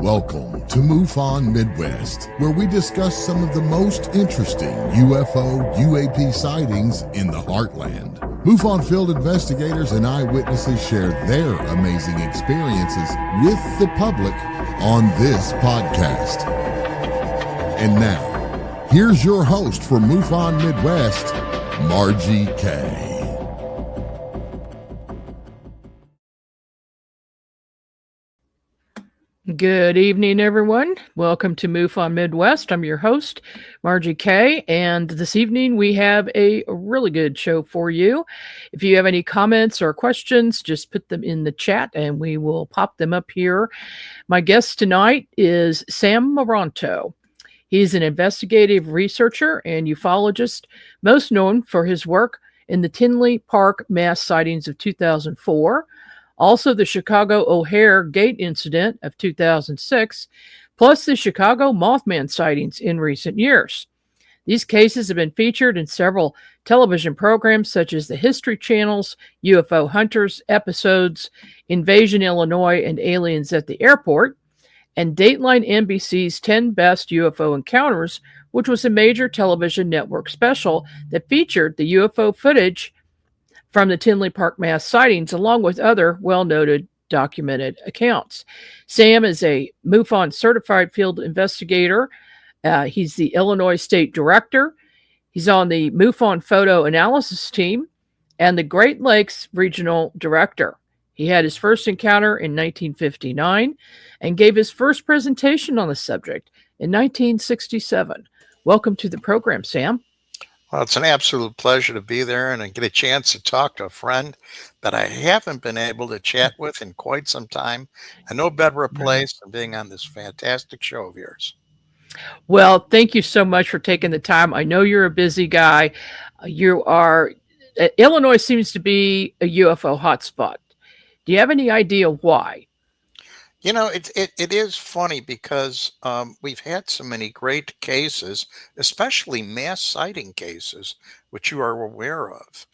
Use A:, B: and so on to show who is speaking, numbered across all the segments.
A: Welcome to MUFON Midwest, where we discuss some of the most interesting UFO, UAP sightings in the heartland. MUFON field investigators and eyewitnesses share their amazing experiences with the public on this podcast. And now, here's your host for MUFON Midwest, Margie K.
B: Good evening, everyone. Welcome to MUFON Midwest. I'm your host, Margie K. And this evening we have a really good show for you. If you have any comments or questions, just put them in the chat and we will pop them up here. My guest tonight is Sam Maranto. He's an investigative researcher and ufologist, most known for his work in the Tinley Park Mass Sightings of 2004, also the Chicago O'Hare Gate incident of 2006, plus the Chicago Mothman sightings in recent years. These cases have been featured in several television programs such as the History Channel's UFO Hunters episodes, Invasion Illinois and Aliens at the Airport, and Dateline NBC's 10 Best UFO Encounters, which was a major television network special that featured the UFO footage from the Tinley Park Mass Sightings, along with other well-noted documented accounts. Sam is a MUFON certified field investigator. He's the Illinois State Director. He's on the MUFON photo analysis team and the Great Lakes Regional Director. He had his first encounter in 1959 and gave his first presentation on the subject in 1967. Welcome to the program, Sam.
C: Well, it's an absolute pleasure to be there and get a chance to talk to a friend that I haven't been able to chat with in quite some time. And no better a place than being on this fantastic show of yours.
B: Well, thank you so much for taking the time. I know you're a busy guy. Illinois seems to be a UFO hotspot. Do you have any idea why?
C: You know, it is funny because we've had so many great cases, especially mass sighting cases, which you are aware of.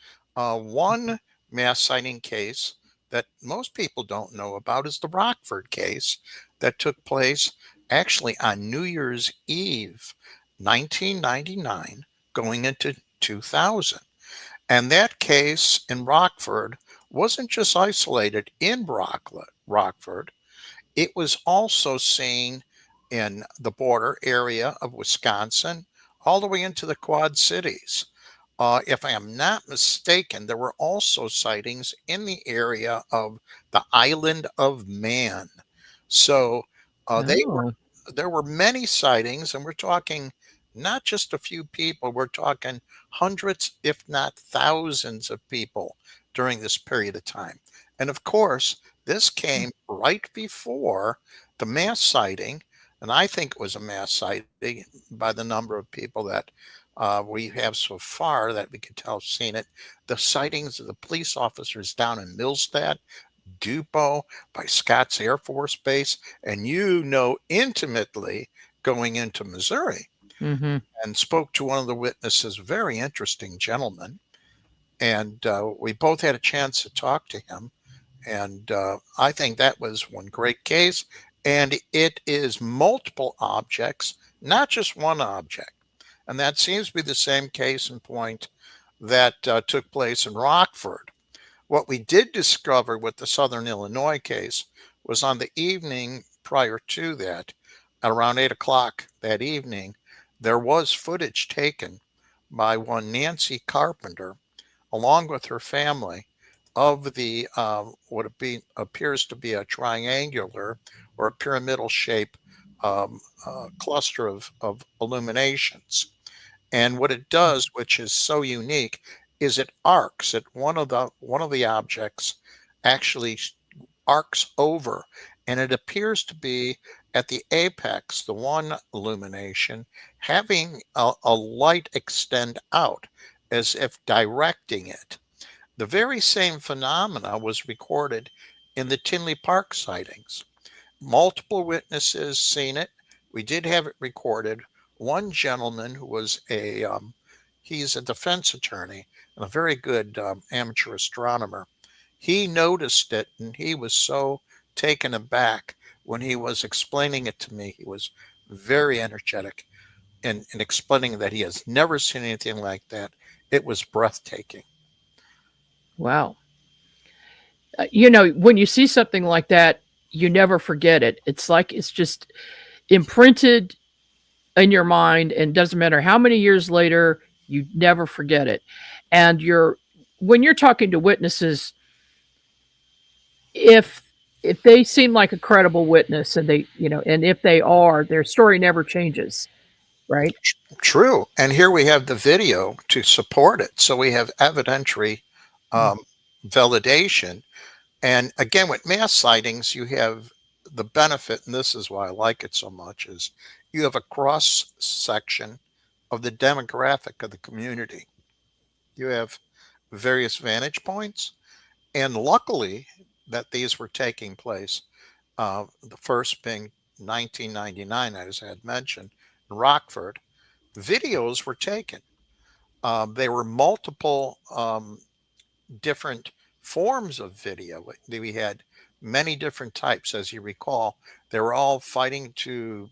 C: One mass sighting case that most people don't know about is the Rockford case that took place actually on New Year's Eve, 1999, going into 2000. And that case in Rockford wasn't just isolated in Rockford. It was also seen in the border area of Wisconsin, all the way into the Quad Cities. If I am not mistaken, there were also sightings in the area of the Island of Man. So there were many sightings, and we're talking not just a few people, we're talking hundreds, if not thousands of people during this period of time. And of course, this came right before the mass sighting, and I think it was a mass sighting by the number of people that we have so far that we can tell have seen it. The sightings of the police officers down in Millstadt, Dupo, by Scotts Air Force Base, and you know intimately going into Missouri, and spoke to one of the witnesses, very interesting gentleman, and we both had a chance to talk to him. And I think that was one great case. And it is multiple objects, not just one object. And that seems to be the same case in point that took place in Rockford. What we did discover with the Southern Illinois case was on the evening prior to that, at around 8 o'clock that evening, there was footage taken by one Nancy Carpenter, along with her family, of the what appears to be a triangular or a pyramidal shape cluster of illuminations. And what it does, which is so unique, is it arcs. One of the objects actually arcs over, and it appears to be at the apex, the one illumination, having a light extend out as if directing it. The very same phenomena was recorded in the Tinley Park sightings. Multiple witnesses seen it. We did have it recorded. One gentleman who was he's a defense attorney and a very good amateur astronomer. He noticed it and he was so taken aback when he was explaining it to me, he was very energetic in explaining that he has never seen anything like that. It was breathtaking.
B: Wow. You know, when you see something like that, you never forget it. It's like it's just imprinted in your mind, and doesn't matter how many years later, you never forget it. And when you're talking to witnesses, if they seem like a credible witness, and they, you know, and if they are, their story never changes, right?
C: True. And here we have the video to support it. So we have evidentiary
B: Mm.
C: um, validation. And again, with mass sightings, you have the benefit, and this is why I like it so much, is you have a cross section of the demographic of the community. You have various vantage points. And luckily that these were taking place, the first being 1999, as I had mentioned, in Rockford, videos were taken. There were multiple different forms of video. We had many different types, as you recall. They were all fighting to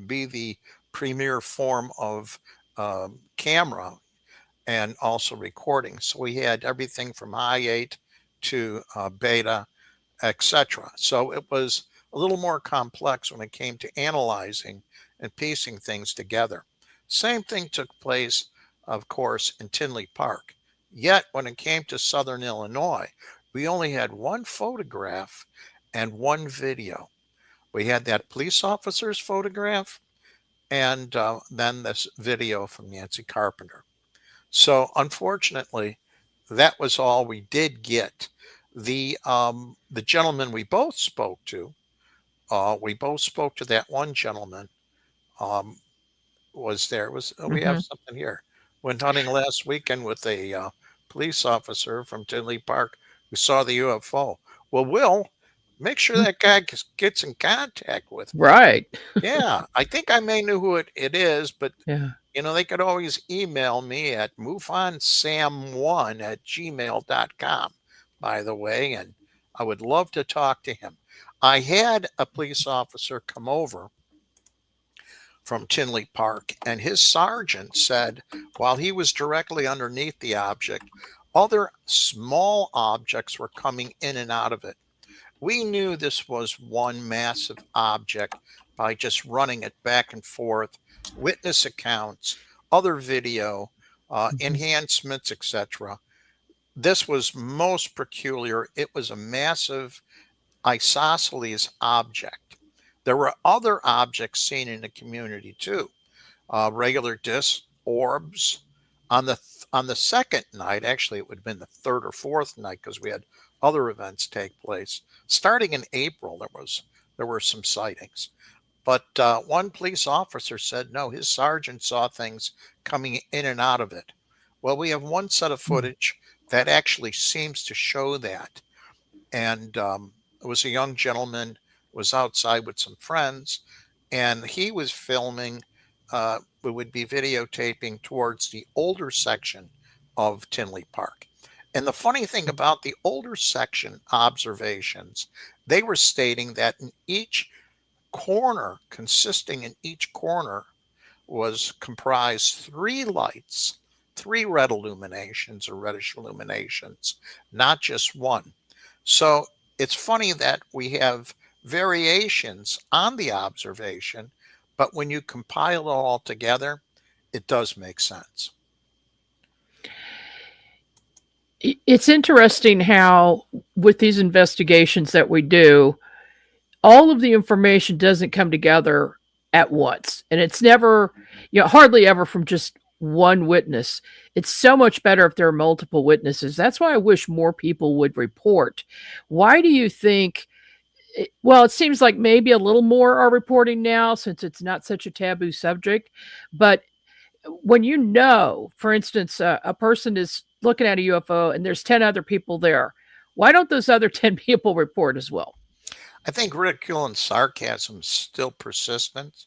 C: be the premier form of camera and also recording. So we had everything from high 8 to beta, etc. So it was a little more complex when it came to analyzing and piecing things together. Same thing took place, of course, in Tinley Park. Yet when it came to Southern Illinois, we only had one photograph and one video. We had that police officer's photograph and then this video from Nancy Carpenter. So unfortunately, that was all we did get. The gentleman we both spoke to that one gentleman. Um, was there was we have
B: Hmm.
C: something here. Went hunting last weekend with a police officer from Tinley Park who saw the UFO. Well, Will, make sure that guy gets in contact with me.
B: Right.
C: Yeah, I think I may know who it is, but
B: Yeah.
C: they could always email me at mufonsam1@gmail.com, by the way, and I would love to talk to him. I had a police officer come over from Tinley Park, and his sergeant said while he was directly underneath the object, other small objects were coming in and out of it. We knew this was one massive object by just running it back and forth, witness accounts, other video,
B: Mhm.
C: enhancements, etc. This was most peculiar. It was a massive isosceles object. There were other objects seen in the community too, regular disc orbs. On the second night, actually, it would have been the third or fourth night because we had other events take place. Starting in April, there were some sightings, but one police officer said no, his sergeant saw things coming in and out of it. Well, we have one set of
B: Mm.
C: footage that actually seems to show that, and it was a young gentleman was outside with some friends, and he was filming. We would be videotaping towards the older section of Tinley Park. And the funny thing about the older section observations, they were stating that in each corner was comprised three lights, three red illuminations or reddish illuminations, not just one. So it's funny that we have variations on the observation, but when you compile it all together, it does make sense.
B: It's interesting how, with these investigations that we do, all of the information doesn't come together at once. And it's never, you know, hardly ever from just one witness. It's so much better if there are multiple witnesses. That's why I wish more people would report. Why do you think? Well, it seems like maybe a little more are reporting now since it's not such a taboo subject. But when you know, for instance, a person is looking at a UFO and there's 10 other people there, why don't those other 10 people report as well?
C: I think ridicule and sarcasm is still persistent.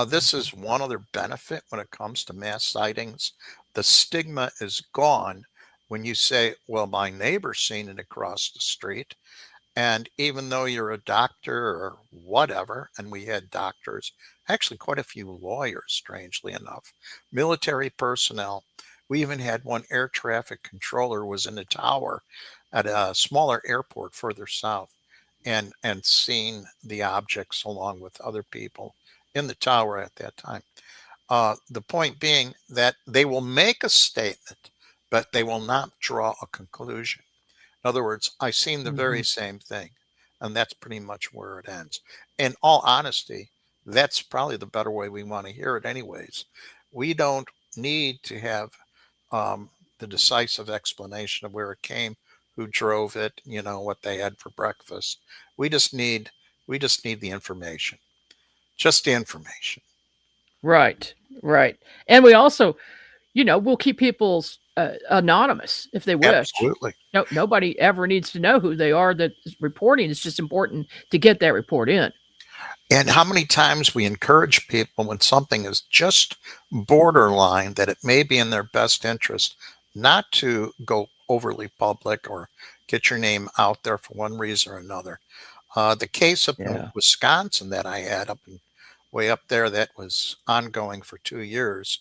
C: This is one other benefit when it comes to mass sightings. The stigma is gone when you say, well, my neighbor's seen it across the street. And even though you're a doctor or whatever, and we had doctors, actually quite a few lawyers, strangely enough, military personnel. We even had one air traffic controller was in a tower at a smaller airport further south and seen the objects along with other people in the tower at that time. The point being that they will make a statement, but they will not draw a conclusion. In other words, I seen the
B: Hmm.
C: very same thing, and that's pretty much where it ends. In all honesty, that's probably the better way we want to hear it, anyways. We don't need to have um, the decisive explanation of where it came, who drove it, what they had for breakfast. We just need we just need the information, just the information.
B: Right, right. And we also, we'll keep people's anonymous if they wish.
C: Absolutely.
B: No, nobody ever needs to know who they are that's reporting. It's just important to get that report in.
C: And how many times we encourage people when something is just borderline that it may be in their best interest not to go overly public or get your name out there for one reason or another. The case up in
B: Yeah.
C: Wisconsin that I had way up there that was ongoing for 2 years,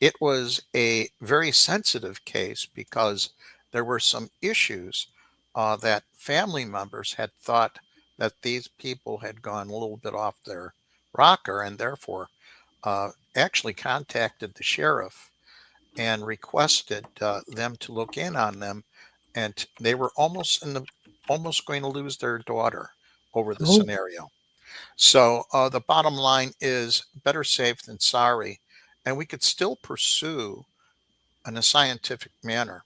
C: it was a very sensitive case because there were some issues that family members had thought that these people had gone a little bit off their rocker and therefore actually contacted the sheriff and requested them to look in on them. And they were almost going to lose their daughter over the
B: Oh.
C: scenario. So the bottom line is better safe than sorry. And we could still pursue in a scientific manner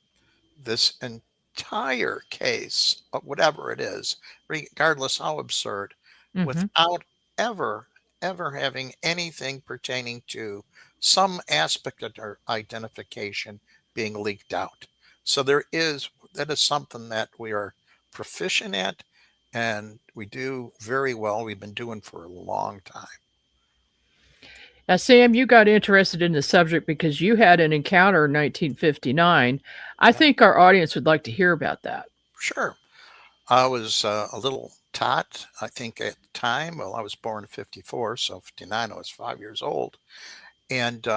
C: this entire case of whatever it is, regardless how absurd,
B: Hmm.
C: without ever, ever having anything pertaining to some aspect of their identification being leaked out. So that is something that we are proficient at and we do very well. We've been doing for a long time.
B: Now, Sam, you got interested in the subject because you had an encounter in 1959. I
C: Yeah,
B: think our audience would like to hear about that.
C: sure. I was a little tot, I think, at the time. Well, I was born in 54, so 59, I was 5 years old. And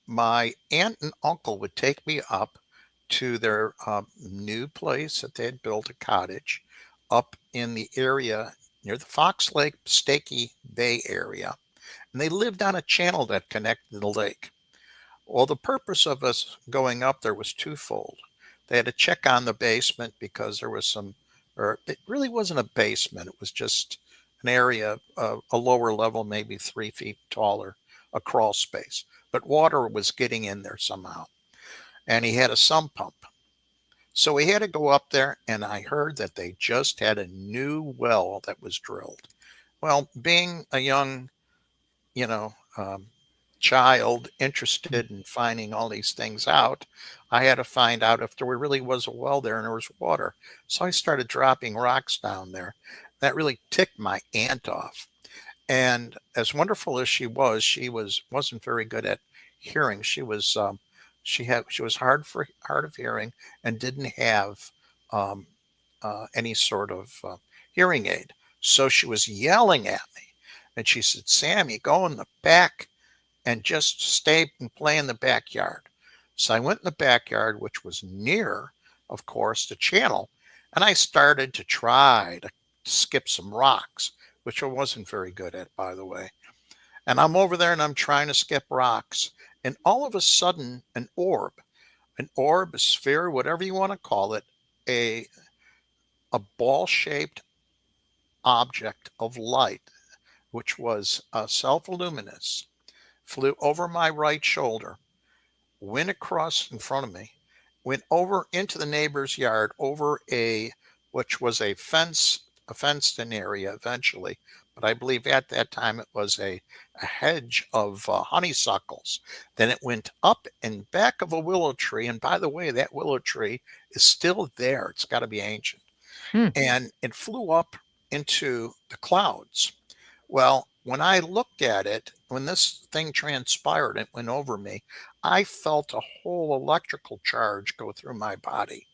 C: my aunt and uncle would take me up to their new place that they had built, a cottage up in the area near the Fox Lake, Stakey Bay area. And they lived on a channel that connected the lake. Well, the purpose of us going up there was twofold. They had to check on the basement because there was or it really wasn't a basement. It was just an area, a lower level, maybe 3 feet taller, a crawl space. But water was getting in there somehow. And he had a sump pump. So we had to go up there, and I heard that they just had a new well that was drilled. Well, being a young you know, um, child interested in finding all these things out, I had to find out if there really was a well there and there was water. So I started dropping rocks down there. That really ticked my aunt off. And as wonderful as she wasn't very good at hearing. She was hard of hearing and didn't have um, any sort of hearing aid. So she was yelling at me, and she said, "Sam, you go in the back and just stay and play in the backyard." So I went in the backyard, which was near, of course, the channel, and I started to try to skip some rocks, which I wasn't very good at, by the way. And I'm over there and I'm trying to skip rocks. And all of a sudden, an orb, a sphere, whatever you want to call it, a, a ball shaped object of light, which was self luminous, flew over my right shoulder, went across in front of me, went over into the neighbor's yard, over which was a fenced in area eventually. But I believe at that time it was a hedge of honeysuckles. Then it went up and back of a willow tree. And by the way, that willow tree is still there. It's got to be ancient.
B: Hmm.
C: And it flew up into the clouds. Well, when I looked at it, when this thing transpired, it went over me. I felt a whole electrical charge go through my body.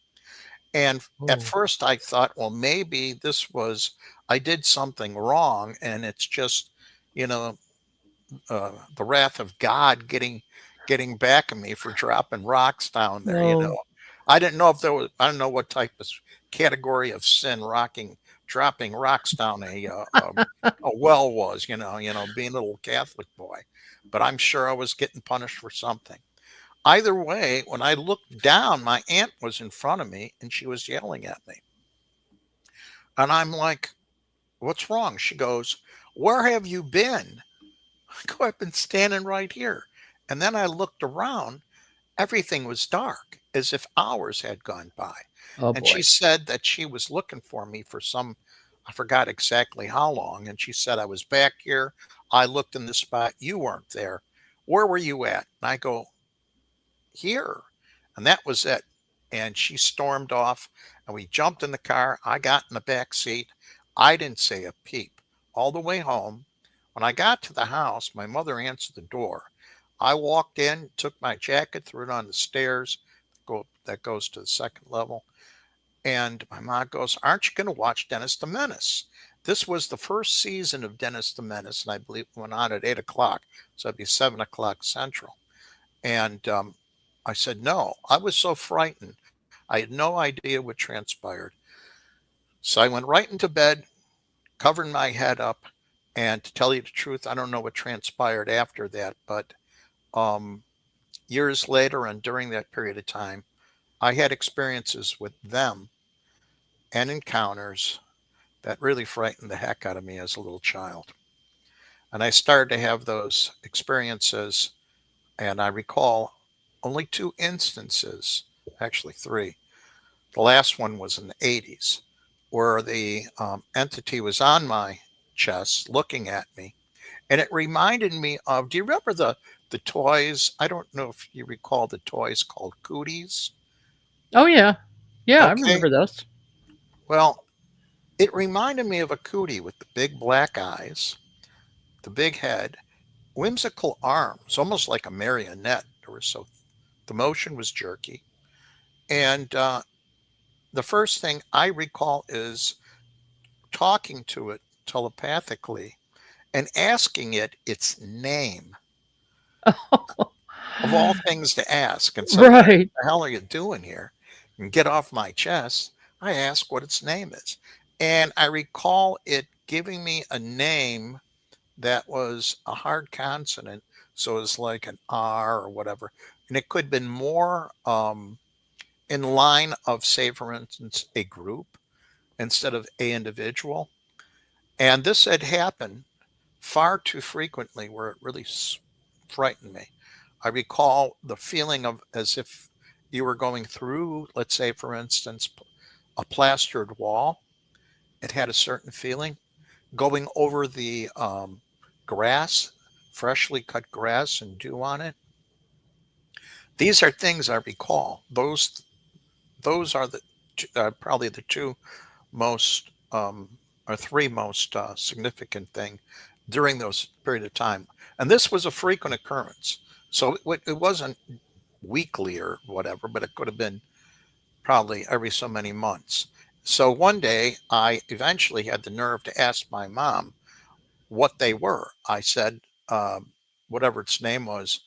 C: And at
B: Oh.
C: first I thought, well, maybe I did something wrong and it's just, you know, the wrath of God getting back at me for dropping rocks down there.
B: Oh.
C: I didn't know if I don't know what type of category of sin dropping rocks down a well was, being a little Catholic boy, but I'm sure I was getting punished for something. Either way, when I looked down, my aunt was in front of me and she was yelling at me. And I'm like, what's wrong? She goes, where have you been? I go, I've been standing right here. And then I looked around. Everything was dark, as if hours had gone by.
B: Oh
C: And she
B: boy.
C: said that she was looking for me for I forgot exactly how long. And she said, I was back here. I looked in the spot. You weren't there. Where were you at? And I go, here. And that was it. And she stormed off and we jumped in the car. I got in the back seat. I didn't say a peep all the way home. When I got to the house, my mother answered the door. I walked in, took my jacket, threw it on the stairs that goes to the second level. And my mom goes, aren't you going to watch Dennis the Menace? This was the first season of Dennis the Menace, and I believe it went on at 8 o'clock. So it'd be 7 o'clock Central. And I said, no, I was so frightened. I had no idea what transpired. So I went right into bed, covered my head up. And to tell you the truth, I don't know what transpired after that. But um, years later and during that period of time, I had experiences with them and encounters that really frightened the heck out of me as a little child. And I started to have those experiences. And I recall only 2 instances, actually 3. The last one was in the 80s, where the entity was on my chest looking at me. And it reminded me of, do you remember the toys? I don't know if you recall the toys called cooties.
B: Oh yeah. Yeah, I
C: Okay.
B: remember those.
C: Well, it reminded me of a cootie with the big black eyes, the big head, whimsical arms, almost like a marionette. The motion was jerky. And the first thing I recall is talking to it telepathically and asking it its name, of all things to ask. And so, what
B: Right.
C: the hell are you doing here? And get off my chest. I asked what its name is. And I recall it giving me a name that was a hard consonant. So it was like an R or whatever. And it could have been more in line of, say, for instance, a group instead of a individual. And this had happened far too frequently where it really frightened me. I recall the feeling of as if you were going through, let's say, for instance, a plastered wall. It had a certain feeling. Going over the grass, freshly cut grass and dew on it. These are things I recall. Those are probably the 2 most or 3 most significant thing during those period of time. And this was a frequent occurrence. So it wasn't weekly or whatever, but it could have been probably every so many months. So one day I eventually had the nerve to ask my mom what they were. I said, whatever its name was,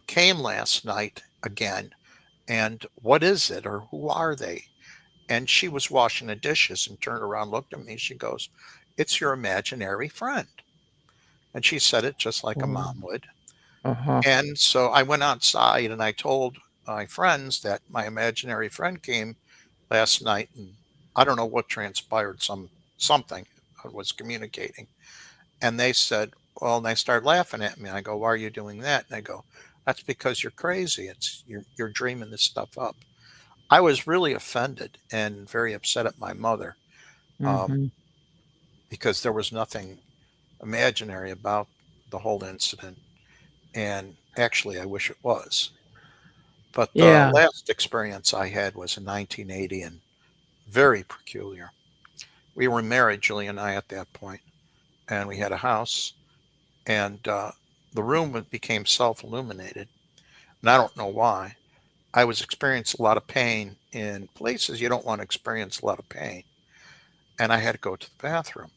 C: came last night again. And what is it or who are they? And she was washing the dishes and turned around, looked at me. She goes, it's your imaginary friend. And she said it just like a
B: Oh.
C: mom would.
B: Uh-huh.
C: And so I went outside and I told my friends that my imaginary friend came last night and I don't know what transpired, something I was communicating. And they said, well, and they started laughing at me. I go, why are you doing that? And they go, that's because you're crazy. You're dreaming this stuff up. I was really offended and very upset at my mother um,
B: Mm-hmm.
C: because there was nothing imaginary about the whole incident. And actually, I wish it was. But the
B: Yeah.
C: last experience I had was in 1980 and very peculiar. We were married, Julie and I, at that point, and we had a house, and the room became self illuminated. And I don't know why. I was experiencing a lot of pain in places you don't want to experience a lot of pain. And I had to go to the bathroom.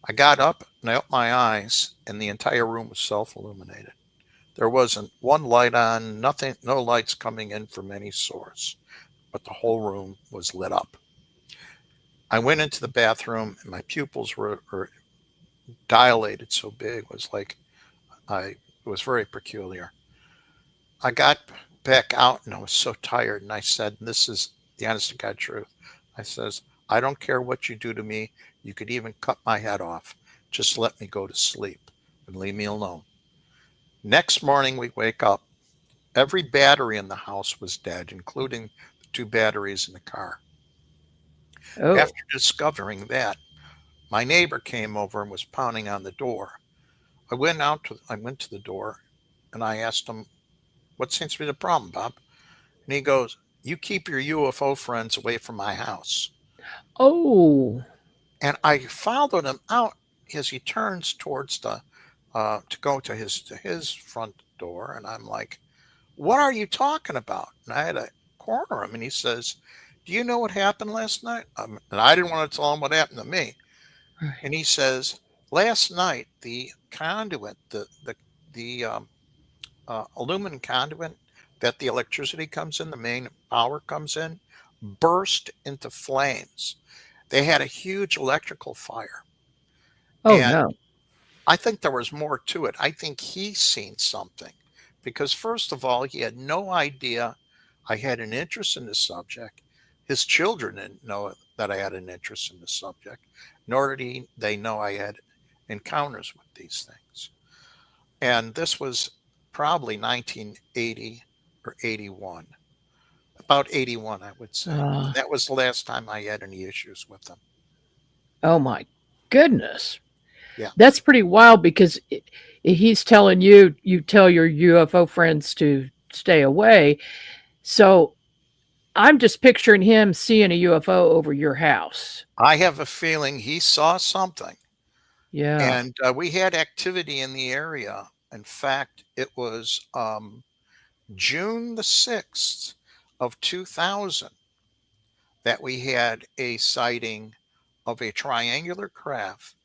C: I got up and I opened my eyes, and the entire room was self illuminated. There wasn't one light on, nothing, no lights coming in from any source, but the whole room was lit up. I went into the bathroom and my pupils were dilated so big. It was like it was very peculiar. I got back out and I was so tired, and I said, this is the honest to God truth. I says, I don't care what you do to me. You could even cut my head off. Just let me go to sleep and leave me alone. Next morning we wake up. Every battery in the house was dead, including the two batteries in the car.
B: Oh,
C: After discovering that, my neighbor came over and was pounding on the door. I went to the door and I asked him, what seems to be the problem, Bob? And he goes, you keep your UFO friends away from my house.
B: oh,
C: And I followed him out as he turns towards the to go to his front door, and I'm like, "What are you talking about?" And I had to corner him, and he says, "Do you know what happened last night?" And I didn't want to tell him what happened to me.
B: right.
C: And he says, "Last night, the conduit, the aluminum conduit that the electricity comes in, the main power comes in, burst into flames. They had a huge electrical fire."
B: Oh
C: And
B: no.
C: I think there was more to it. I think he's seen something because, first of all, he had no idea I had an interest in the subject. His children didn't know that I had an interest in the subject, nor did they know I had encounters with these things. And this was probably 1980 or 81, about 81, I would say.
B: Uh,
C: And that was the last time I had any issues with them.
B: oh my goodness.
C: Yeah.
B: That's pretty wild because he's telling you, you tell your UFO friends to stay away. So I'm just picturing him seeing a UFO over your house.
C: I have a feeling he saw something.
B: Yeah.
C: And we had activity in the area. In fact, it was June the 6th of 2000 that we had a sighting of a triangular craft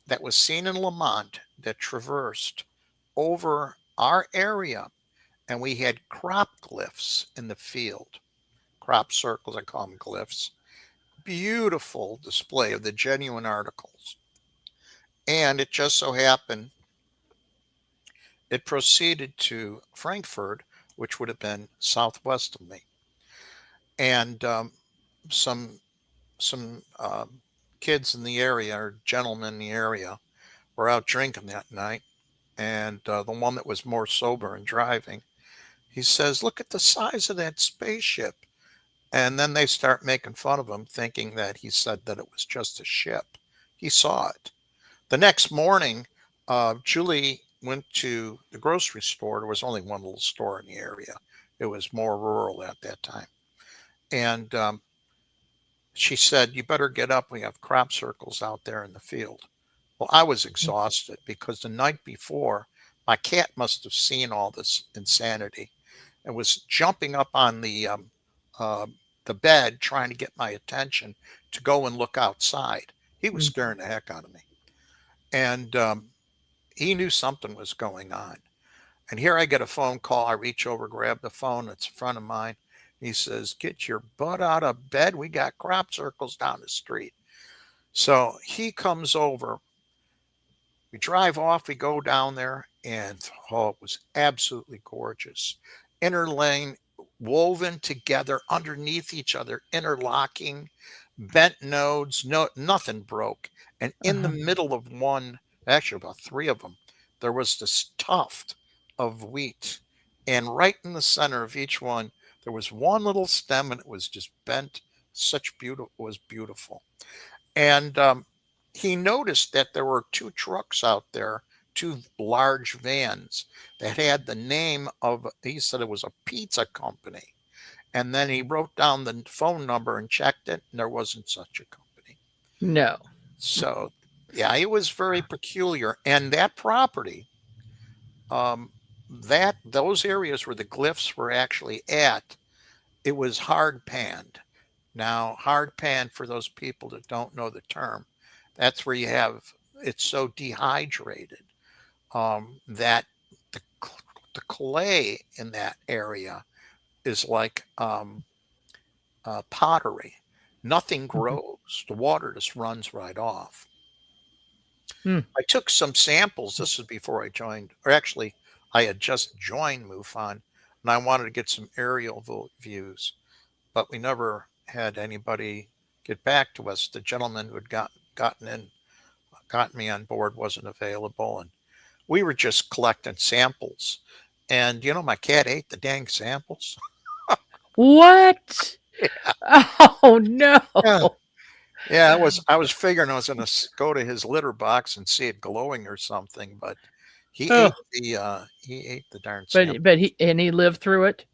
C: that was seen in Lamont that traversed over our area. And we had crop glyphs in the field, crop circles, I call them glyphs. Beautiful display of the genuine articles. And it just so happened it proceeded to Frankfurt, which would have been southwest of me. And some kids in the area, or gentlemen in the area, were out drinking that night. And the one that was more sober and driving, he says, "Look at the size of that spaceship." And then they start making fun of him, thinking that he said that it was just a ship. He saw it. The next morning, Julie went to the grocery store. There was only one little store in the area. It was more rural at that time. And she said, "You better get up. We have crop circles out there in the field." Well, I was exhausted because the night before, my cat must have seen all this insanity and was jumping up on uh, the bed trying to get my attention to go and look outside. He was
B: Mm.
C: scaring the heck out of me. And he knew something was going on. And here I get a phone call. I reach over, grab the phone. It's a friend of mine. He says, "Get your butt out of bed. We got crop circles down the street." So he comes over. We drive off. We go down there. And oh, it was absolutely gorgeous. Inner lane, woven together underneath each other, interlocking, bent nodes. No, nothing broke. And in the
B: Uh-huh.
C: middle of one, actually about three of them, there was this tuft of wheat. And right in the center of each one, there was one little stem, and it was just bent. Such beautiful, it was beautiful. And he noticed that there were two trucks out there, two large vans that had the name of, he said it was a pizza company. And then he wrote down the phone number and checked it, and there wasn't such a company.
B: No.
C: So, yeah, it was very peculiar. And that property, um, those areas where the glyphs were actually at, it was hard panned. Now, hard pan, for those people that don't know the term, that's where you have it's so dehydrated that the clay in that area is like pottery. Nothing
B: Mhm.
C: grows. The water just runs right off.
B: Mm.
C: I took some samples. This was before I joined, or actually, I had just joined MUFON, and I wanted to get some aerial views, but we never had anybody get back to us. The gentleman who had gotten me on board wasn't available, and we were just collecting samples. And my cat ate the dang samples.
B: What? Oh no.
C: Yeah, yeah. I was figuring I was going to go to his litter box and see it glowing or something, but
B: Oh,
C: he ate the darn
B: but
C: sample.
B: he lived through it.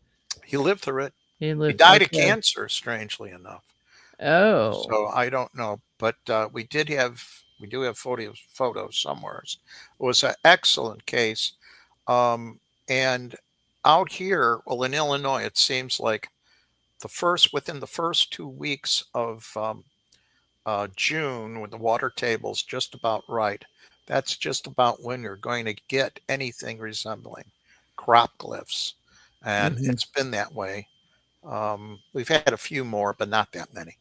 C: He lived through it.
B: He
C: He
B: lived.
C: died of
B: Okay.
C: cancer, strangely enough.
B: Oh.
C: So I don't know, but we do have photos somewhere. It was an excellent case, and out here, well, in Illinois, it seems like within the first 2 weeks of June, when the water table's just about right, that's just about when you're going to get anything resembling crop glyphs, and
B: Hmm.
C: it's been that way. We've had a few more, but not that many.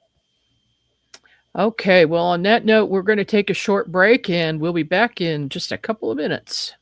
B: Okay. Well, on that note, we're going to take a short break, and we'll be back in just a couple of minutes.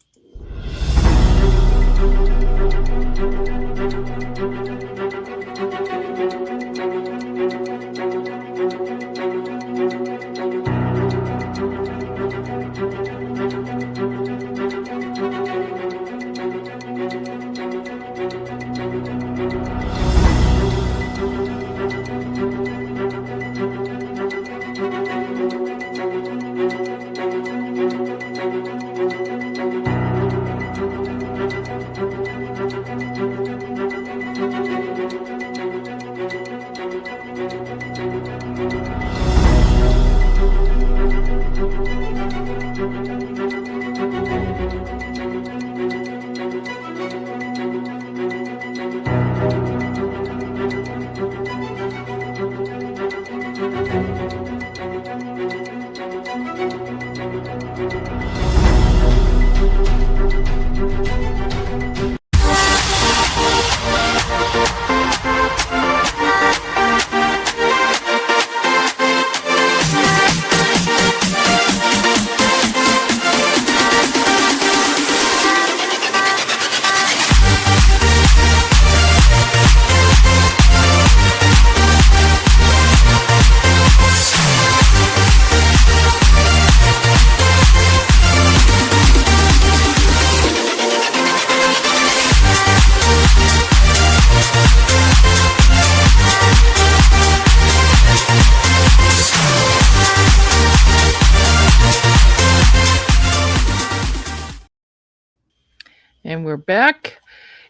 B: And we're back.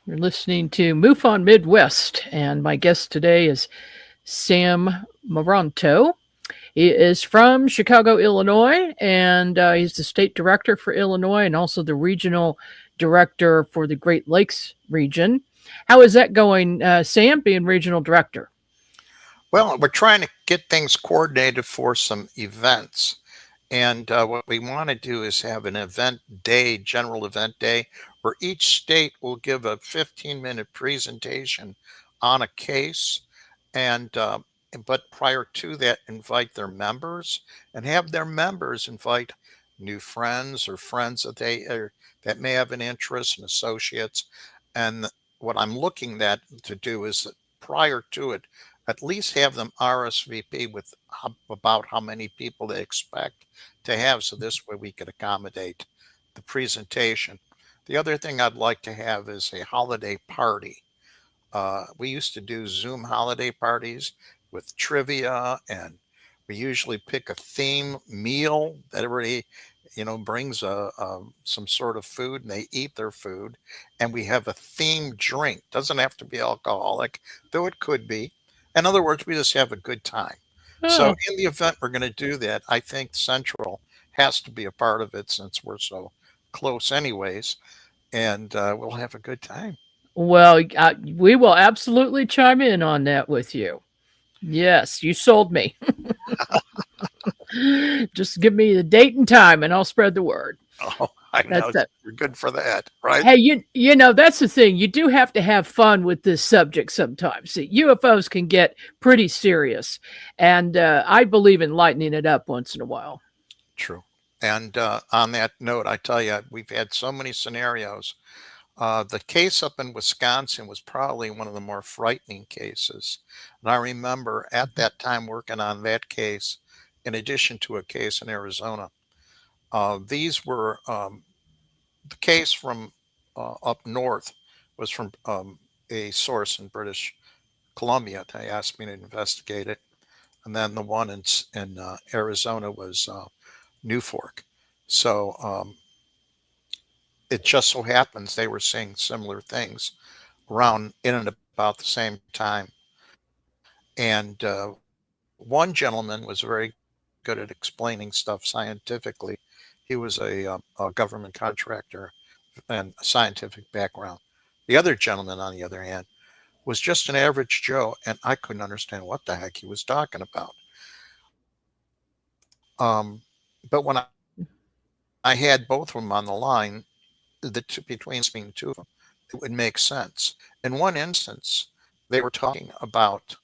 B: You're listening to MUFON Midwest, and my guest today is Sam Maranto. He is from Chicago, Illinois, and he's the state director for Illinois and also the regional director for the Great Lakes region. How is that going, Sam, being regional director?
C: Well, we're trying to get things coordinated for some events. And what we want to do is have an event day, general event day, where each state will give a 15-minute presentation on a case. And but prior to that, invite their members and have their members invite new friends or friends that may have an interest and associates. And what I'm looking to do is that prior to it, at least have them RSVP with about how many people they expect to have, so this way we could accommodate the presentation. The other thing I'd like to have is a holiday party. We used to do Zoom holiday parties with trivia, and we usually pick a theme meal that everybody, brings some sort of food and they eat their food, and we have a themed drink. Doesn't have to be alcoholic, though it could be. In other words, we just have a good time. So
B: Oh,
C: in the event we're going to do that, I think Central has to be a part of it since we're so close anyways. and we'll have a good time.
B: Well, we will absolutely chime in on that with you. Yes, you sold me. Just give me the date and time, and I'll spread the word.
C: Oh, I
B: That's
C: know
B: it.
C: you're good for that, right?
B: Hey, you know that's the thing. You do have to have fun with this subject sometimes. See, UFOs can get pretty serious, and I believe in lightening it up once in a while.
C: True. And on that note, I tell you, we've had so many scenarios. The case up in Wisconsin was probably one of the more frightening cases. And I remember at that time working on that case, in addition to a case in Arizona. These were the case from up north was from a source in British Columbia. They asked me to investigate it. And then the one in Arizona was New Fork. So it just so happens they were seeing similar things around in and about the same time. And one gentleman was very good at explaining stuff scientifically. He was a government contractor and a scientific background. The other gentleman, on the other hand, was just an average Joe, and I couldn't understand what the heck he was talking about. But when I had both of them on the line, between the two of them, it would make sense. In one instance, they were talking about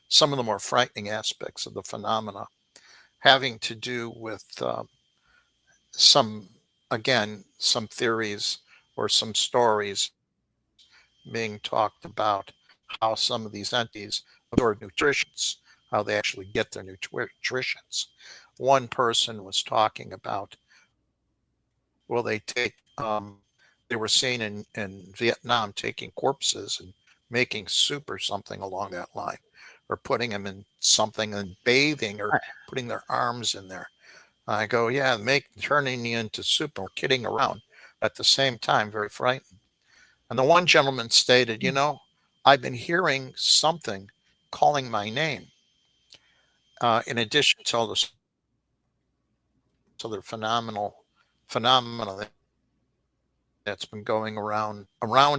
C: some of the more frightening aspects of the phenomena having to do with some, again, some theories or some stories being talked about how some of these entities absorb nutritions, how they actually get their nutritions. One person was talking about, well, they were seen in Vietnam taking corpses and making soup or something along that line, or putting them in something and bathing or putting their arms in there. I go, yeah, turning you into soup or kidding around. At the same time, very frightened. And the one gentleman stated, I've been hearing something calling my name, in addition to all this other phenomena that's been going around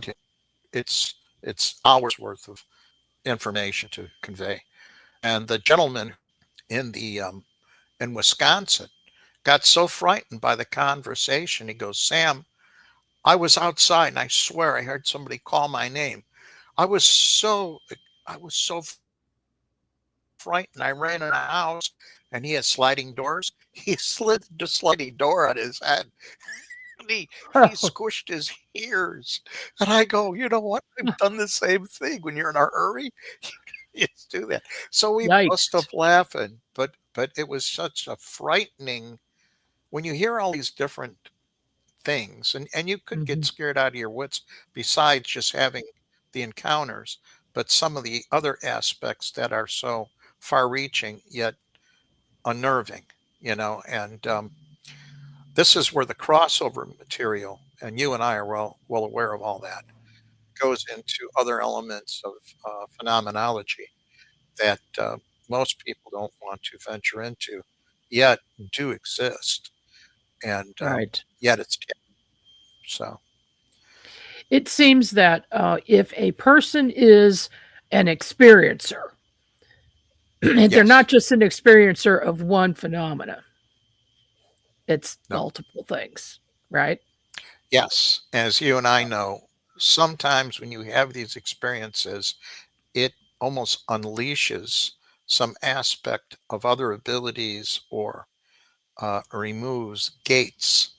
C: him. It's hours worth of information to convey. And the gentleman in the in Wisconsin got so frightened by the conversation. He goes, Sam, I was outside and I swear I heard somebody call my name. I was so I was so frightened. I ran in a house and he had sliding doors. He slid the sliding door on his head. And he squished his ears. And I go, you know what? I've done the same thing. When you're in a hurry, you just do that. So we bust up
B: Yikes.
C: laughing. But it was such a frightening when you hear all these different things, and you could get
B: Mhm.
C: scared out of your wits besides just having the encounters, but some of the other aspects that are so far reaching yet unnerving, and this is where the crossover material, and you and I are well aware of all that, goes into other elements of phenomenology that most people don't want to venture into, yet do exist, and
B: Right.
C: yet it's so.
B: It seems that if a person is an experiencer, they're
C: Yes.
B: not just an experiencer of one phenomena, it's
C: No.
B: multiple things, right?
C: Yes, as you and I know, sometimes when you have these experiences, it almost unleashes some aspect of other abilities or removes gates,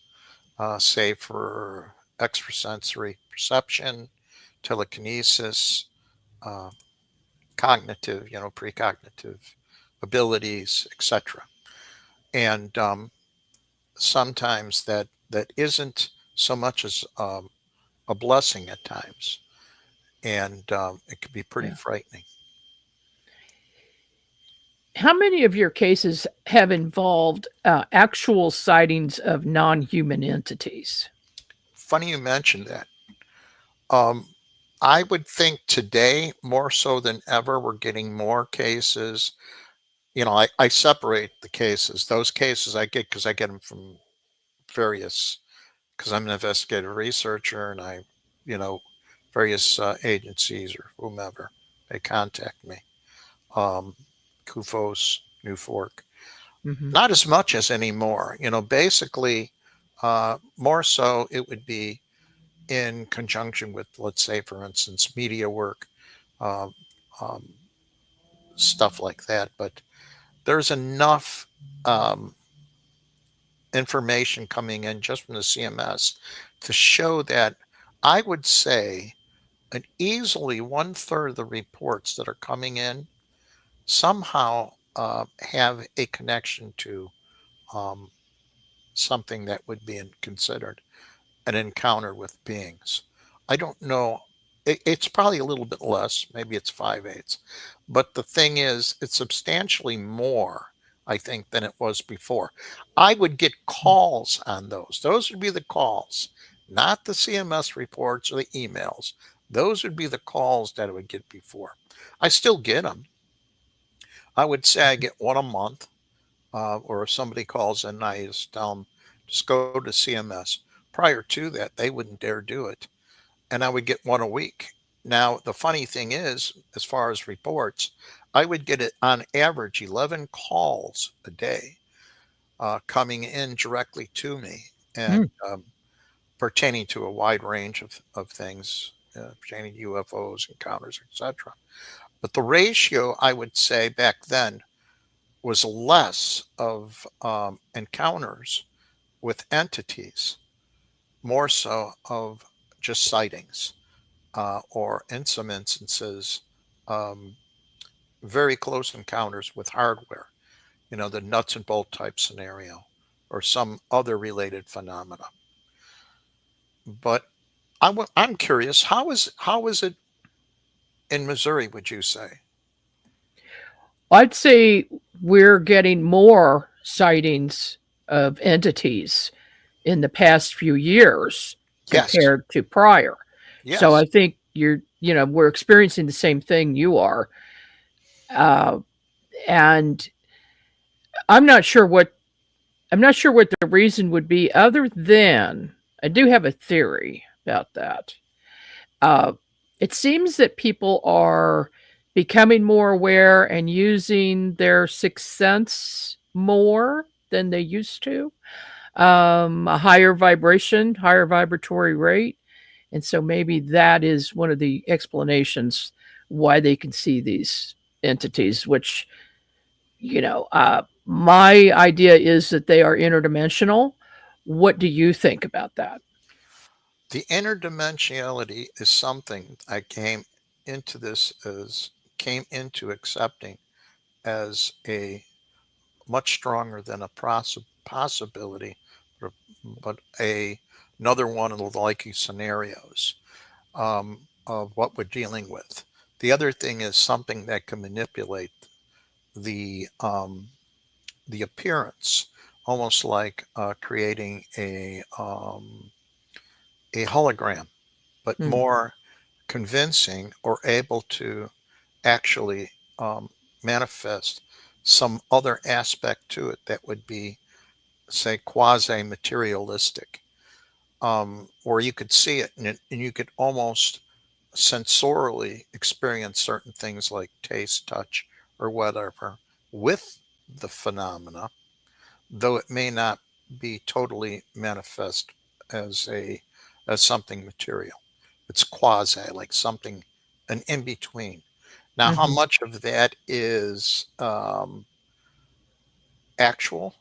C: say for extrasensory perception, telekinesis, uh, cognitive, precognitive abilities, etc. And sometimes that isn't so much as a blessing at times, and it can be pretty
B: Yeah.
C: frightening.
B: How many of your cases have involved actual sightings of non human entities?
C: Funny you mentioned that. Um, I would think today, more so than ever, we're getting more cases. I separate the cases. Those cases I get because I get them from various because I'm an investigative researcher, and you know, various agencies or whomever, they contact me. Um, CUFOS, New Fork.
B: Hmm.
C: Not as much as anymore. Basically, more so it would be in conjunction with, let's say, for instance, media work, um, um, stuff like that. But there's enough um, information coming in just from the CMS to show that I would say an easily one third of the reports that are coming in somehow have a connection to um, something that would be considered an encounter with beings. I don't know. It's probably a little bit less. Maybe it's 5/8. But the thing is, it's substantially more, I think, than it was before. I would get calls on those. Those would be the calls, not the CMS reports or the emails. Those would be the calls that I would get before. I still get them. I would say I get one a month, or if somebody calls in, I just tell them, just go to CMS. Prior to that, they wouldn't dare do it. And I would get one a week. Now, the funny thing is, as far as reports, I would get it on average 11 calls a day coming in directly to me and pertaining to a wide range of things, pertaining to UFOs, encounters, etc. But the ratio, I would say back then, was less of encounters with entities, more so of just sightings or in some instances, um, very close encounters with hardware, the nuts and bolt type scenario or some other related phenomena. But I'm curious, how is it in Missouri, would you say?
B: I'd say we're getting more sightings of entities in the past few years
C: Yes.
B: compared to prior. So
C: Yes.
B: I think we're experiencing the same thing you are. Uh, and I'm not sure what I'm not sure what the reason would be other than I do have a theory about that. Uh, it seems that people are becoming more aware and using their sixth sense more than they used to. A higher vibration, higher vibratory rate. And so maybe that is one of the explanations why they can see these entities, which, my idea is that they are interdimensional. What do you think about that?
C: The interdimensionality is something I came into accepting as a much stronger than a possibility, but, another one of the likely scenarios of what we're dealing with. The other thing is something that can manipulate the um, the appearance, almost like creating a hologram, but
B: Mm,
C: more convincing or able to actually manifest some other aspect to it that would be, say, quasi materialistic, or you could see it and you could almost sensorily experience certain things like taste, touch, or whatever with the phenomena, though it may not be totally manifest as a as something material. It's quasi, like something an in between. Now, how
B: mhm,
C: much of that is actual,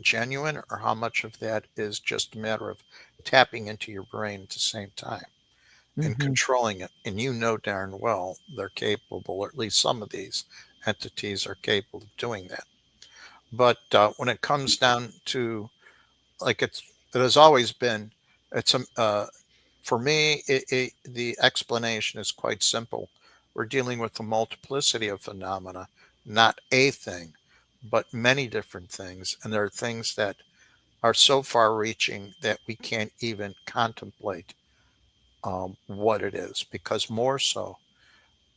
C: genuine, or how much of that is just a matter of tapping into your brain at the same time and
B: mhm,
C: controlling it? And you know darn well they're capable, or at least some of these entities are capable of doing that. But when it comes down to, like, it has always been, it's for me, the explanation is quite simple. We're dealing with a multiplicity of phenomena, not a thing, but many different things. And there are things that are so far reaching that we can't even contemplate what it is, because more so,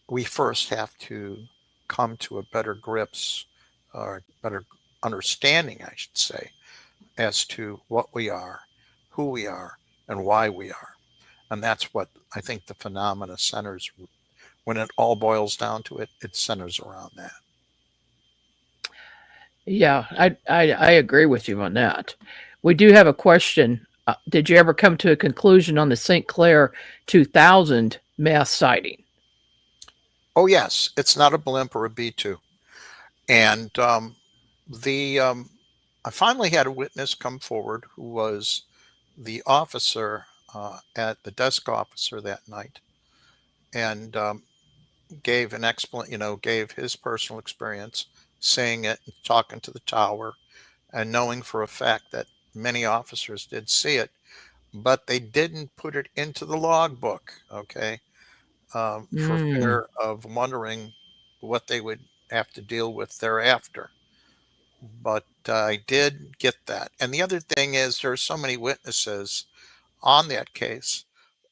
C: we first have to come to a better grips or better understanding, I should say, as to what we are, who we are, and why we are. And that's what I think the phenomena centers. When it all boils down to it, it centers around that.
B: Yeah, I agree with you on that. We do have a question. Did you ever come to a conclusion on the St. Clair 2000 mass sighting?
C: Oh, yes, it's not a blimp or a B-2. And the I finally had a witness come forward who was the officer at the desk officer that night, and gave an gave his personal experience, seeing it, talking to the tower, and knowing for a fact that many officers did see it, but they didn't put it into the logbook. Okay, for
B: Mm,
C: fear of wondering what they would have to deal with thereafter. But I did get that. And the other thing is, there are so many witnesses on that case.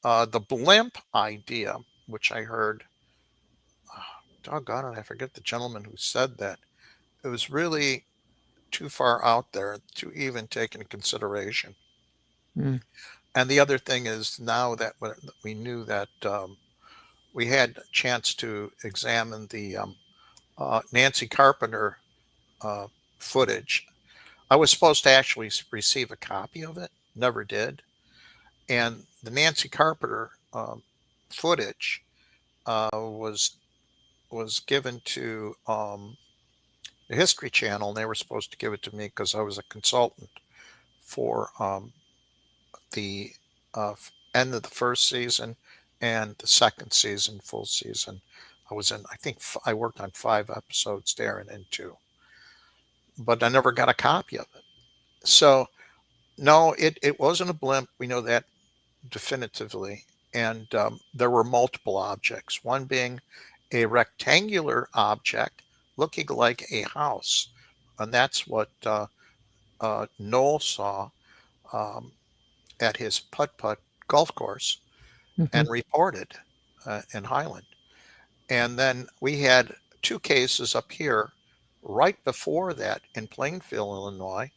C: The blimp idea, which I heard, doggone it, I forget the gentleman who said that. It was really too far out there to even take into consideration.
B: mm,
C: And the other thing is, now that we knew that we had a chance to examine the Nancy Carpenter uh, footage. I was supposed to actually receive a copy of it, never did. And the Nancy Carpenter footage was given to the History Channel, and they were supposed to give it to me because I was a consultant for the end of the first season and the second season, full season. I was in, I think I worked on 5 episodes there and in two, but I never got a copy of it. So, no, it wasn't a blimp. We know that definitively. And there were multiple objects, one being a rectangular object looking like a house. And that's what Noel saw um, at his putt putt golf course
B: mhm,
C: and reported in Highland. And then we had 2 cases up here right before that in Plainfield, Illinois.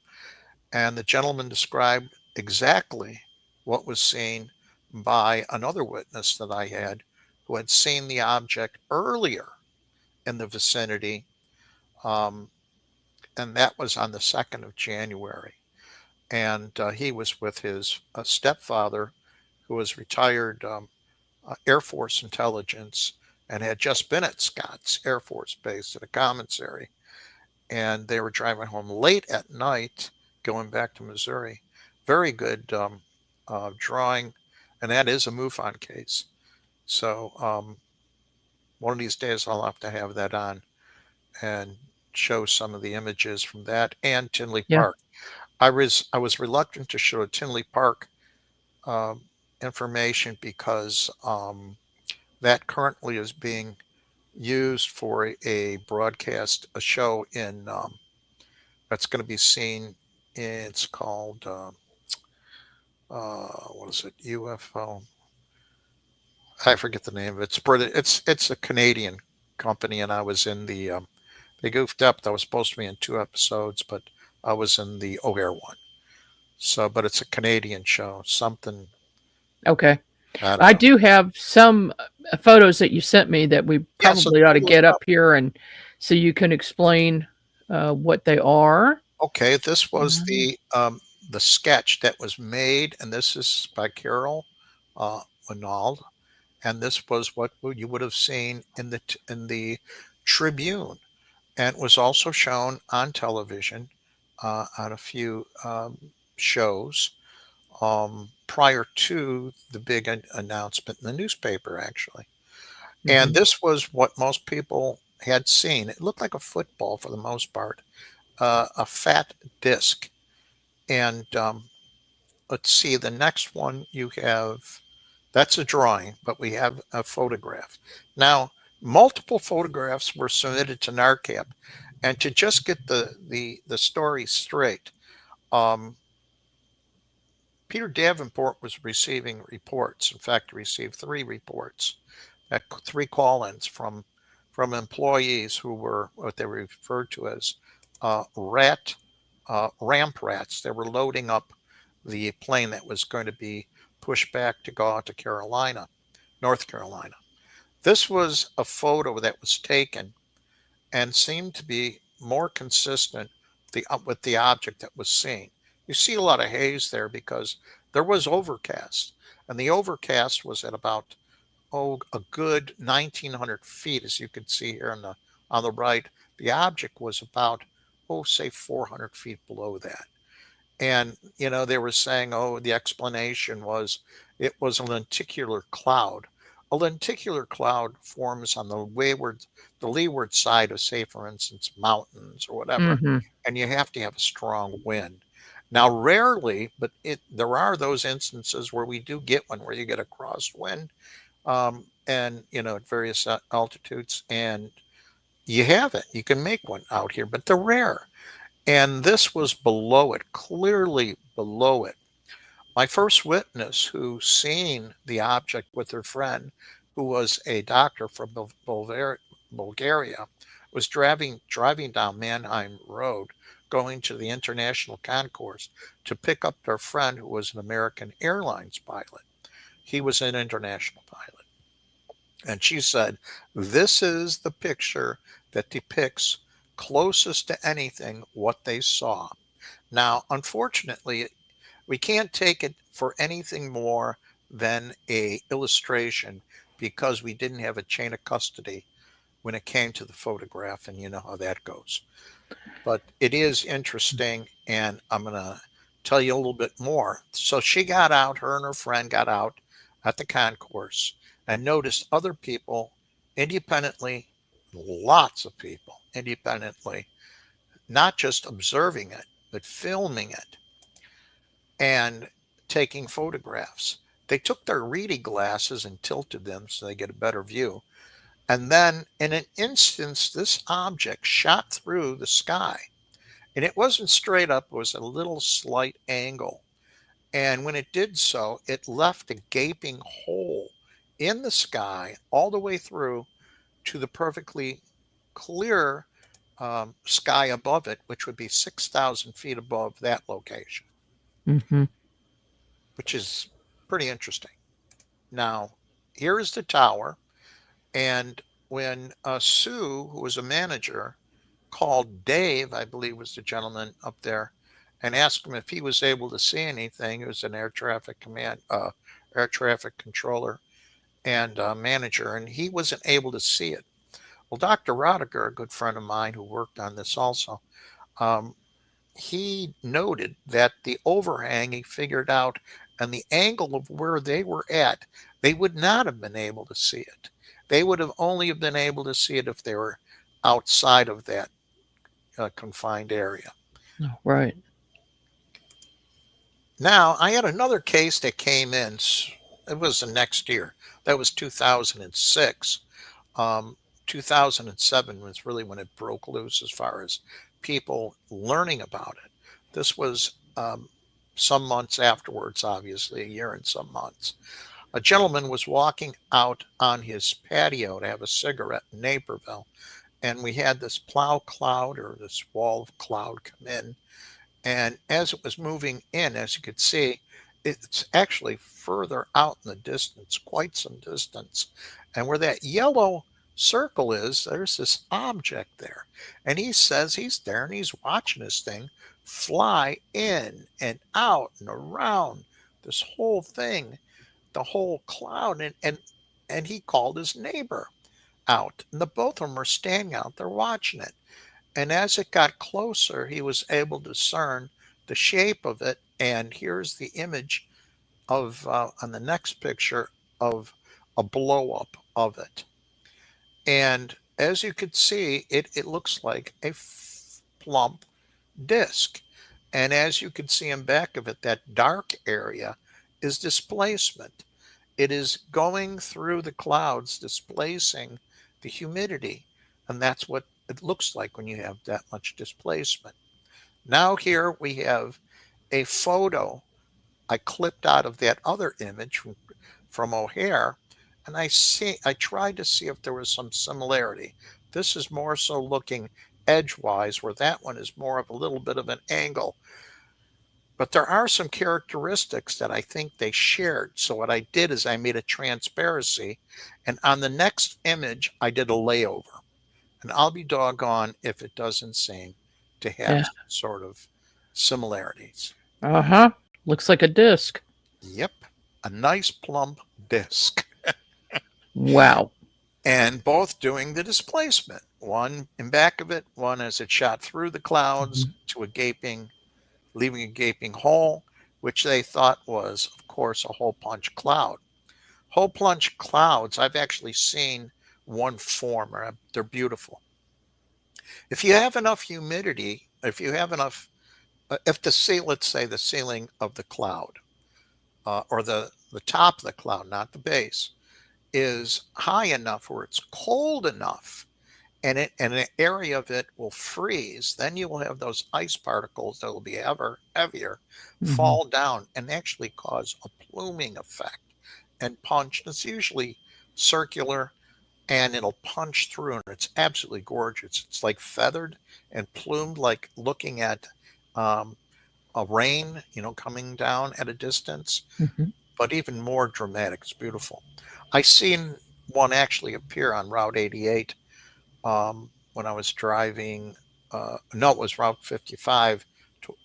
C: And the gentleman described exactly what was seen by another witness that I had, who had seen the object earlier in the vicinity. Um, and that was on the 2nd of January. And he was with his stepfather, who was retired Air Force intelligence and had just been at Scotts Air Force Base at a commissary. And they were driving home late at night, going back to Missouri. Very good drawing, and that is a MUFON case. So one of these days I'll have to have that on and show some of the images from that and Tinley
B: yeah.
C: Park. I was reluctant to show Tinley Park um, information because that currently is being used for a broadcast, a show in that's going to be seen. It's called what is it? UFO. I forget the name of it. It's British. It's a Canadian company, and I was in the. They goofed up. I was supposed to be in 2 episodes, but I was in the O'Hare one. So, but it's a Canadian show. Something
B: Okay.
C: I don't
B: I
C: know.
B: do have some photos that you sent me that we
C: Yeah. So
B: probably ought to
C: pull it
B: get up
C: up.
B: here and so you can explain what they are.
C: Okay, this was
B: Um,
C: the sketch that was made, and this is by Carol uh, Winald, and this was what you would have seen in the Tribune, and it was also shown on television on a few shows prior to the big announcement in the newspaper, actually. And
B: mhm,
C: this was what most people had seen. It looked like a football for the most part, a fat disc. And let's see, the next one you have, that's a drawing, but we have a photograph. Now, multiple photographs were submitted to NARCAB. And to just get the story straight, um, Peter Davenport was receiving reports. In fact, he received 3 reports, 3 call-ins from employees who were what they referred to as ramp rats. They were loading up the plane that was going to be pushed back to go out to North Carolina. This was a photo that was taken and seemed to be more consistent with the object that was seen. You see a lot of haze there because there was overcast, and the overcast was at about a good 1,900 feet, as you can see here on the right. The object was about say 400 feet below that. And they were saying, the explanation was it was a lenticular cloud. A lenticular cloud forms on the leeward side of, say, for instance, mountains or whatever,
B: Mm-hmm.
C: and you have to have a strong wind. Now, rarely, but there are those instances where we do get one, where you get a crosswind, and at various altitudes, and you have it. You can make one out here, but they're rare. And this was below it, clearly below it. My first witness who seen the object with her friend, who was a doctor from Bulgaria, was driving down Mannheim Road, going to the international concourse to pick up their friend, who was an American Airlines pilot. He was an international pilot. And she said, this is the picture that depicts closest to anything what they saw. Now, unfortunately, we can't take it for anything more than a illustration, because we didn't have a chain of custody when it came to the photograph, and you know how that goes. But it is interesting, and I'm going to tell you a little bit more. So she got out, her and her friend got out at the concourse and noticed other people independently, lots of people independently, not just observing it, but filming it and taking photographs. They took their reading glasses and tilted them so they get a better view. And then in an instance, this object shot through the sky. And it wasn't straight up, it was a little slight angle. And when it did so, it left a gaping hole in the sky all the way through to the perfectly clear sky above it, which would be 6,000 feet above that location,
B: Mm-hmm.
C: which is pretty interesting. Now, here is the tower. And when Sue, who was a manager, called Dave, I believe was the gentleman up there, and asked him if he was able to see anything. He was an air traffic controller and manager, and he wasn't able to see it. Well, Dr. Rodiger, a good friend of mine who worked on this also, um, he noted that the overhang, he figured out, and the angle of where they were at, they would not have been able to see it. They would have only been able to see it if they were outside of that confined area.
B: Oh, right.
C: Now, I had another case that came in. It was the next year. That was 2006. 2007 was really when it broke loose as far as people learning about it. This was some months afterwards, obviously, a year and some months. A gentleman was walking out on his patio to have a cigarette in Naperville, and we had this plow cloud, or this wall of cloud, come in. And as it was moving in, as you could see, it's actually further out in the distance, quite some distance. And where that yellow circle is, there's this object there. And he says he's there and he's watching this thing fly in and out and around this whole thing, the whole cloud. And he called his neighbor out. And the both of them are standing out there watching it. And as it got closer, he was able to discern the shape of it. And here's the image of, on the next picture, of a blow up of it. And as you could see, it looks like a plump disc. And as you can see in back of it, that dark area is displacement. It is going through the clouds, displacing the humidity. And that's what it looks like when you have that much displacement. Now here we have a photo I clipped out of that other image from O'Hare, and I tried to see if there was some similarity. This is more so looking edgewise, where that one is more of a little bit of an angle. But there are some characteristics that I think they shared. So what I did is I made a transparency, and on the next image, I did a layover. And I'll be doggone if it doesn't seem to have
B: Yeah.
C: some sort of similarities.
B: Uh-huh. Looks like a disc.
C: Yep, a nice plump disc.
B: Wow.
C: And both doing the displacement. One in back of it, one as it shot through the clouds to leaving a gaping hole, which they thought was, of course, a hole punch cloud. Hole punch clouds, I've actually seen one form. They're beautiful. If you have enough humidity, if you have enough, if let's say the ceiling of the cloud, or the top of the cloud, not the base, is high enough where it's cold enough, and an area of it will freeze, then you will have those ice particles that will be ever heavier fall down and actually cause a pluming effect and punch. It's usually circular, and it'll punch through, and it's absolutely gorgeous. It's like feathered and plumed, like looking at a rain, coming down at a distance, but even more dramatic. It's beautiful. I seen one actually appear on Route 88 when I was driving. No, it was Route 55,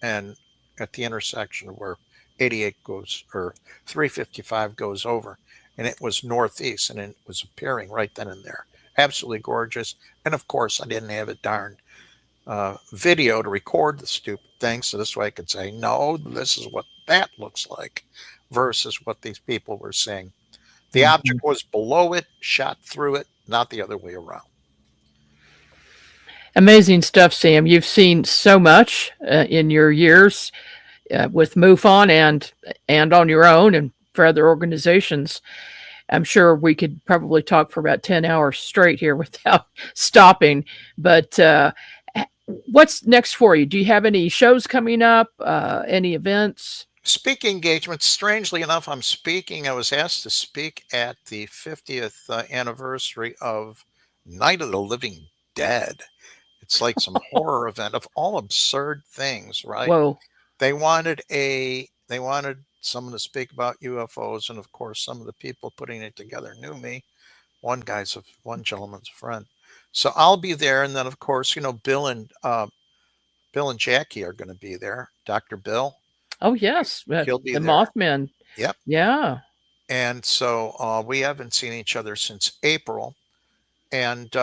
C: and at the intersection where 88 goes, or 355 goes over, and it was northeast, and it was appearing right then and there. Absolutely gorgeous. And of course, I didn't have a darn video to record the stupid thing, so this way I could say, no, this is what that looks like, versus what these people were saying. The object was below it, shot through it, not the other way around.
B: Amazing stuff, Sam. You've seen so much in your years with MUFON and on your own and for other organizations. I'm sure we could probably talk for about 10 hours straight here without stopping. But what's next for you? Do you have any shows coming up? Any events?
C: Speaking engagements, strangely enough, I was asked to speak at the 50th anniversary of Night of the Living Dead. It's like some horror event of all absurd things, right?
B: Whoa.
C: They wanted someone to speak about UFOs, and of course, some of the people putting it together knew me. One gentleman's a friend, so I'll be there. And then, of course, Bill and Jackie are going to be there. Dr. Bill.
B: Oh yes,
C: He'll be
B: the
C: there.
B: Mothman.
C: Yep.
B: Yeah.
C: And so we haven't seen each other since April, and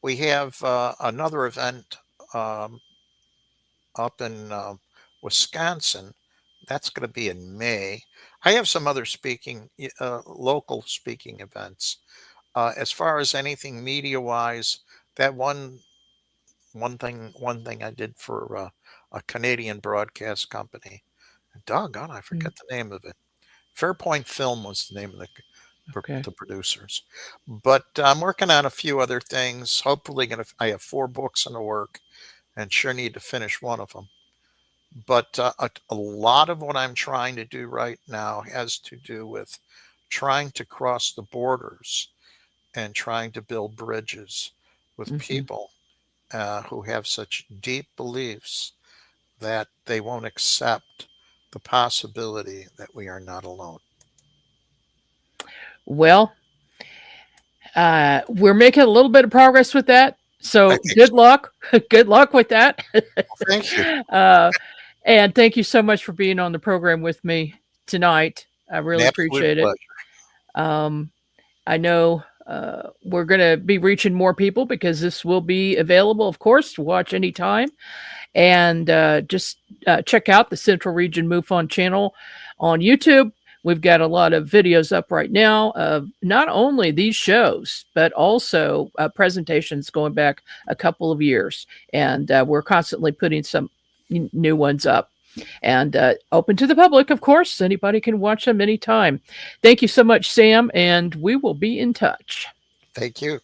C: we have another event up in Wisconsin. That's going to be in May. I have some other local speaking events. As far as anything media-wise, that one thing I did for a Canadian broadcast company. Doggone, I forget the name of it. Fairpoint Film was the name of the producers. But I'm working on a few other things. Hopefully, I have 4 books in the work, and sure need to finish one of them. But a lot of what I'm trying to do right now has to do with trying to cross the borders and trying to build bridges with people who have such deep beliefs that they won't accept the possibility that we are not alone.
B: Well, we're making a little bit of progress with that. So good luck. Good luck with that.
C: Well, thank you.
B: And thank you so much for being on the program with me tonight. I really appreciate it. I know we're going to be reaching more people because this will be available, of course, to watch anytime. And just check out the Central Region MUFON channel on YouTube. We've got a lot of videos up right now of not only these shows, but also presentations going back a couple of years. And we're constantly putting some new ones up. And open to the public, of course. Anybody can watch them anytime. Thank you so much, Sam, and we will be in touch.
C: Thank you.